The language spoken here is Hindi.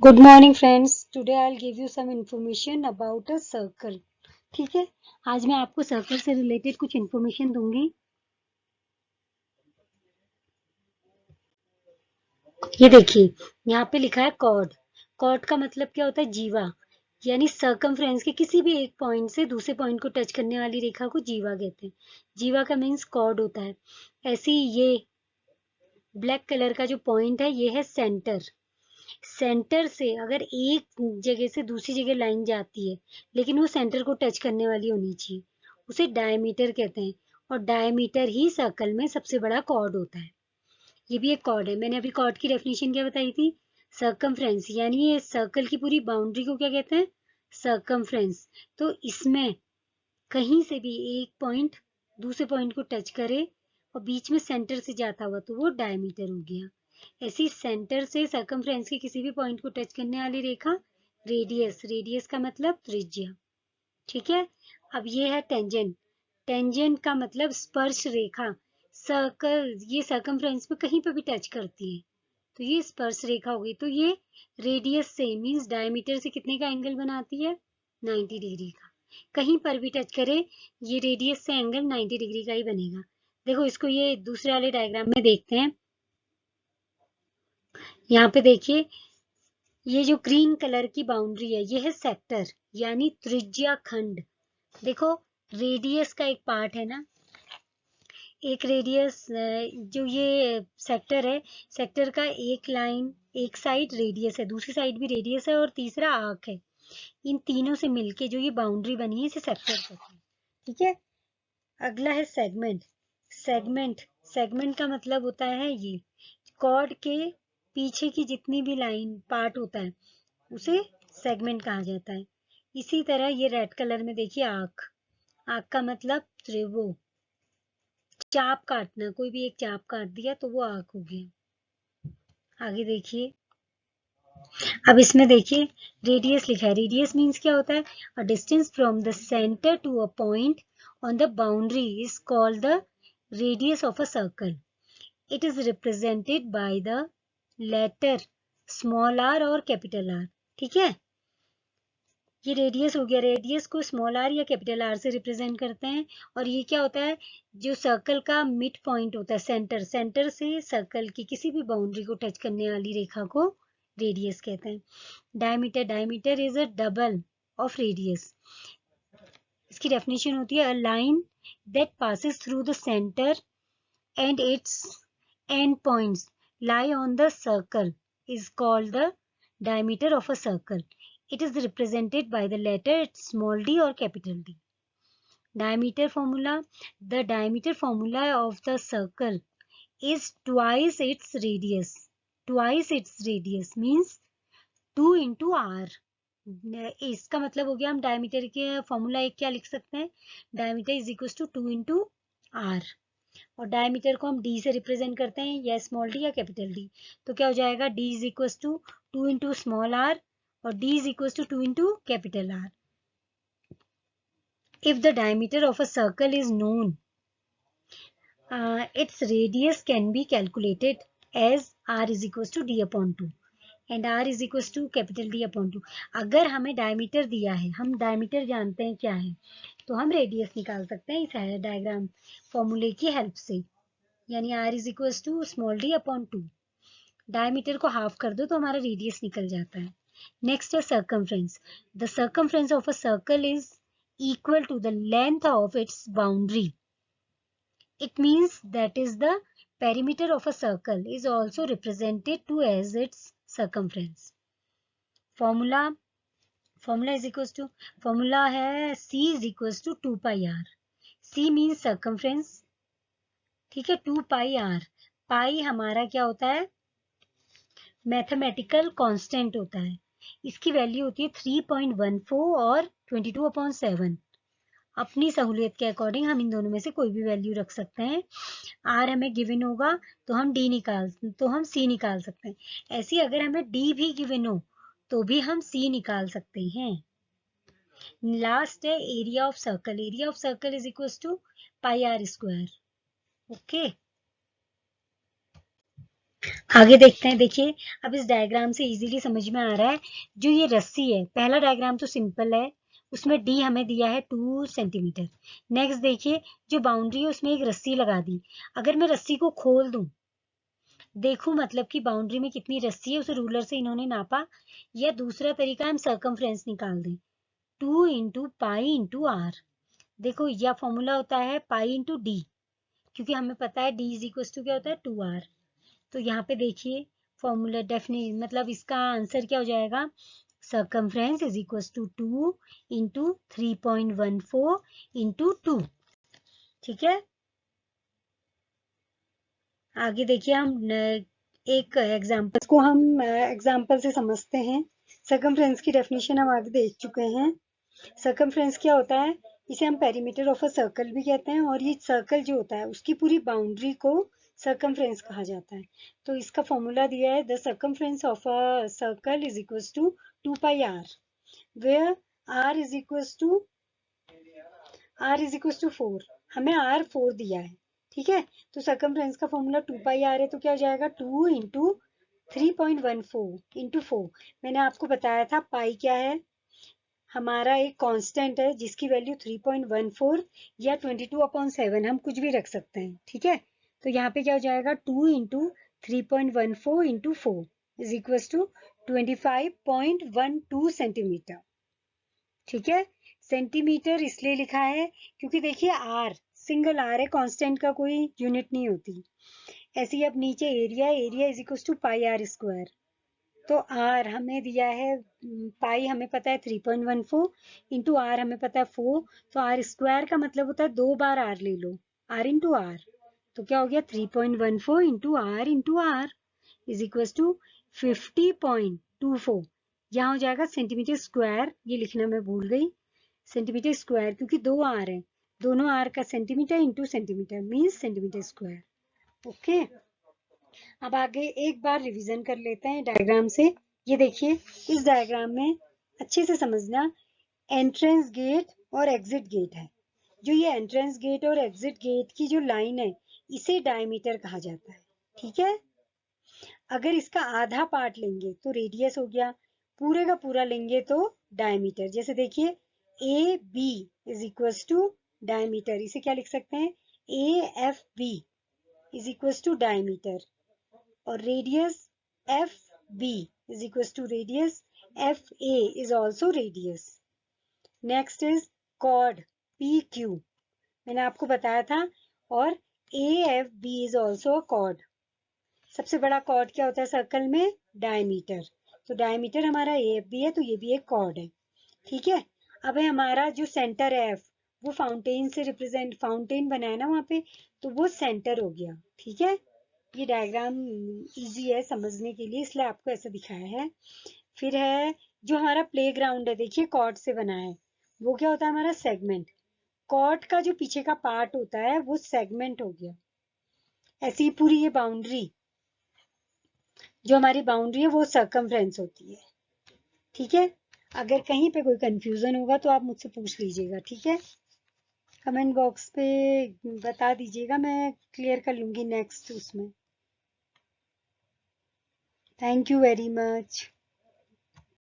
Good morning friends. Today I will give you some information about a circle. ठीक है, आज मैं आपको सर्कल से रिलेटेड कुछ इंफॉर्मेशन दूंगी। ये देखिए, यहाँ पे लिखा है कॉर्ड। कॉर्ड का मतलब क्या होता है? जीवा, यानी सर्कमफ्रेंस के किसी भी एक पॉइंट से दूसरे पॉइंट को टच करने वाली रेखा को जीवा कहते हैं। जीवा का मीन्स कॉर्ड होता है। ऐसे ही ये ब्लैक कलर का जो पॉइंट है ये है सेंटर। सेंटर से अगर एक जगह से दूसरी जगह लाइन जाती है लेकिन वो सेंटर को टच करने वाली होनी चाहिए, उसे डायमीटर कहते हैं। और डायमीटर ही सर्कल में सबसे बड़ा कॉर्ड होता है। ये भी एक कॉर्ड है। मैंने अभी कॉर्ड की डेफिनेशन क्या बताई थी? सर्कमफ्रेंस, यानी ये सर्कल की पूरी बाउंड्री को क्या कहते हैं? सर्कमफ्रेंस। तो इसमें कहीं से भी एक पॉइंट दूसरे पॉइंट को टच करे और बीच में सेंटर से जाता हुआ तो वो डायमीटर हो गया। ऐसी सेंटर से सर्कमफ्रेंस के किसी भी पॉइंट को टच करने वाली रेखा रेडियस। रेडियस का मतलब त्रिज्या। ठीक है। अब ये है टेंजेंट। टेंजेंट का मतलब स्पर्श रेखा। सर्कल ये सर्कमफ्रेंस में कहीं पर भी टच करती है तो ये स्पर्श रेखा होगी। तो ये रेडियस से मींस डायमीटर से कितने का एंगल बनाती है? 90 डिग्री का। कहीं पर भी टच करे ये रेडियस से एंगल 90 डिग्री का ही बनेगा। देखो इसको ये दूसरे वाले डायग्राम में देखते हैं। यहाँ पे देखिए, ये जो ग्रीन कलर की बाउंड्री है ये है सेक्टर, यानी त्रिज्या खंड। देखो, रेडियस का एक पार्ट है ना, एक रेडियस। जो ये सेक्टर है, सेक्टर का एक लाइन, एक साइड रेडियस है, दूसरी साइड भी रेडियस है और तीसरा आर्क है। इन तीनों से मिलके जो ये बाउंड्री बनी है इसे सेक्टर कहते हैं। ठीक है। अगला है सेगमेंट। सेगमेंट सेगमेंट का मतलब होता है ये कॉर्ड के पीछे की जितनी भी लाइन पार्ट होता है उसे सेगमेंट कहा जाता है। इसी तरह ये रेड कलर में देखिए आर्क। आर्क का मतलब त्रिभुज, चाप काटना। कोई भी एक चाप काट दिया तो वो आर्क हो गया। आगे देखिए, अब इसमें देखिए रेडियस लिखा है। रेडियस मीन्स क्या होता है? A distance from the centre to a point on the boundary is called the radius of a circle. It is represented by the letter small R और कैपिटल आर। ठीक है। ये रेडियस हो गया। रेडियस को स्मॉल आर या कैपिटल आर से रिप्रेजेंट करते हैं। और ये क्या होता है? जो सर्कल का मिड पॉइंट होता है, सेंटर, सेंटर से सर्कल की किसी भी बाउंड्री को टच करने वाली रेखा को रेडियस कहते हैं। Diameter, diameter is a double of radius. इसकी डेफिनेशन होती है a line that passes through the centre and its endpoints lie on the circle is called the diameter of a circle. It is represented by the letter small d or capital D. Diameter formula. The diameter formula of the circle is twice its radius. Twice its radius means 2 into r. इसका मतलब हो गया, हम डायमीटर के फॉर्मूला एक क्या लिख सकते हैं? Diameter is equal to 2 into R. और डायमीटर को हम डी से रिप्रेजेंट करते हैं, या स्मॉल डी या कैपिटल डी। तो क्या हो जाएगा? D is equal to 2 into small R और D is equal to 2 into capital R. If the diameter of a circle is known, its radius can be calculated as r is equals to d upon 2 and r is equals to capital D upon 2। अगर हमें डायमीटर दिया है, हम डायमीटर जानते हैं क्या है, तो हम रेडियस निकाल सकते हैं इस डायग्राम फॉर्मूले की हेल्प से। यानी r is equal to small d upon 2। Diameter को हाफ कर दो तो हमारा रेडियस निकल जाता है। नेक्स्ट है circumference. The circumference of a circle is equal to the length of its boundary. It means that is the perimeter of a circle is also represented to as its circumference. Formula formula is equals to formula है c is equals to 2 pi r. c means circumference। ठीक है। 2 pi r। पाई हमारा क्या होता है? मैथमेटिकल कांस्टेंट होता है। इसकी वैल्यू होती है 3.14 और 22/7। अपनी सहूलियत के अकॉर्डिंग हम इन दोनों में से कोई भी वैल्यू रख सकते हैं। आर हमें गिवन होगा तो हम सी निकाल सकते हैं। ऐसे अगर हमें डी भी गिवन हो तो भी हम सी निकाल सकते हैं। लास्ट है area of circle. Area of circle is equal to pi R square. Okay. आगे देखते हैं। देखिए अब इस डायग्राम से इजीली समझ में आ रहा है, जो ये रस्सी है, पहला डायग्राम तो सिंपल है, उसमें डी हमें दिया है 2 सेंटीमीटर। नेक्स्ट देखिए जो बाउंड्री है उसमें एक रस्सी लगा दी। अगर मैं रस्सी को खोल दूं, देखूं मतलब कि बाउंड्री में कितनी रस्सी है, उसे रूलर से इन्होंने नापा। या दूसरा तरीका हम सर्कमफ्रेंस निकाल दें, 2 इंटू पाई इंटू आर। देखो यह फॉर्मूला होता है पाई इंटू डी, क्योंकि हमें पता है डी इज इक्वल टू क्या होता है 2r। तो यहाँ पे देखिए फॉर्मूला डेफिनेट मतलब इसका आंसर क्या हो जाएगा, circumference is equal to 2 into 3.14 into 2। ठीक है, आगे देखिए हम एक एग्जाम्पल को हम एग्जाम्पल से समझते हैं। सर्कमफ्रेंस की डेफिनेशन हम आगे देख चुके हैं। सर्कमफ्रेंस क्या होता है, इसे हम पेरीमीटर ऑफ अ सर्कल भी कहते हैं, और ये सर्कल जो होता है उसकी पूरी बाउंड्री को सर्कमफ्रेंस कहा जाता है। तो इसका फॉर्मूला दिया है, the circumference of a circle is equal to 2 pi R, where R is equal to 4। हमें आर 4 दिया है। ठीक है, तो सर्कमफ्रेंस का फॉर्मूला 2 पाई आर है, तो क्या हो जाएगा 2 इंटू 3.14 इंटू 4। मैंने आपको बताया था पाई क्या है, हमारा एक कांस्टेंट है जिसकी वैल्यू 3.14 या 22/7 हम कुछ भी रख सकते हैं। ठीक है, तो यहाँ पे क्या हो जाएगा 2 into 3.14 into 4 is equal to 25.12 centimetre. ठीक है, सेंटीमीटर इसलिए लिखा है क्योंकि देखिए आर सिंगल आर है, कांस्टेंट का कोई यूनिट नहीं होती। ऐसे ही अब नीचे area, area is equal to pi R square. तो आर हमें दिया है, पाई हमें पता है 3.14 इंटू आर हमें पता है 4। तो आर स्क्वायर का मतलब होता है 2 बार आर ले लो, आर इंटू आर। तो क्या हो गया 3.14 into R is equal to 50.24। यहाँ हो जाएगा सेंटीमीटर स्क्वायर, ये लिखना मैं भूल गई, सेंटीमीटर स्क्वायर क्योंकि दो आर है, दोनों आर का centimetre into centimetre means centimetre square. Okay, अब आगे एक बार रिवीजन कर लेते हैं डायग्राम से। ये देखिए इस डायग्राम में अच्छे से समझना, एंट्रेंस गेट और एग्जिट गेट है। जो ये एंट्रेंस गेट और एग्जिट गेट की जो लाइन है इसे डायमीटर कहा जाता है। ठीक है, अगर इसका आधा पार्ट लेंगे तो रेडियस हो गया, पूरे का पूरा लेंगे तो डायमीटर। जैसे देखिए A B is equal to diameter, इसे क्या लिख सकते हैं, A F B is equal to diameter. और radius F B is equal to radius F A is also radius. Next is chord P Q, मैंने आपको बताया था, और A F B is also a chord. सबसे बड़ा कॉर्ड क्या होता है सर्कल में, डायमीटर। तो डायमीटर हमारा ए एफ बी है, तो ये भी एक कॉर्ड है। ठीक है, अब है हमारा जो सेंटर है एफ, वो फाउंटेन से रिप्रेजेंट, फाउंटेन बना है ना वहां पे, तो वो सेंटर हो गया। ठीक है, ये डायग्राम इजी है समझने के लिए इसलिए आपको ऐसा दिखाया है। फिर है जो हमारा प्ले ग्राउंड है, देखिए कॉर्ड से बना है, वो क्या होता है हमारा सेगमेंट। कॉर्ड का जो पीछे का पार्ट होता है वो सेगमेंट हो गया। ऐसी ही पूरी ये बाउंड्री, जो हमारी बाउंड्री है वो सर्कमफ्रेंस होती है। ठीक है, अगर कहीं पे कोई कंफ्यूजन होगा तो आप मुझसे पूछ लीजिएगा। ठीक है, कमेंट बॉक्स पे बता दीजिएगा, मैं क्लियर कर लूंगी नेक्स्ट उसमें। Thank you very much.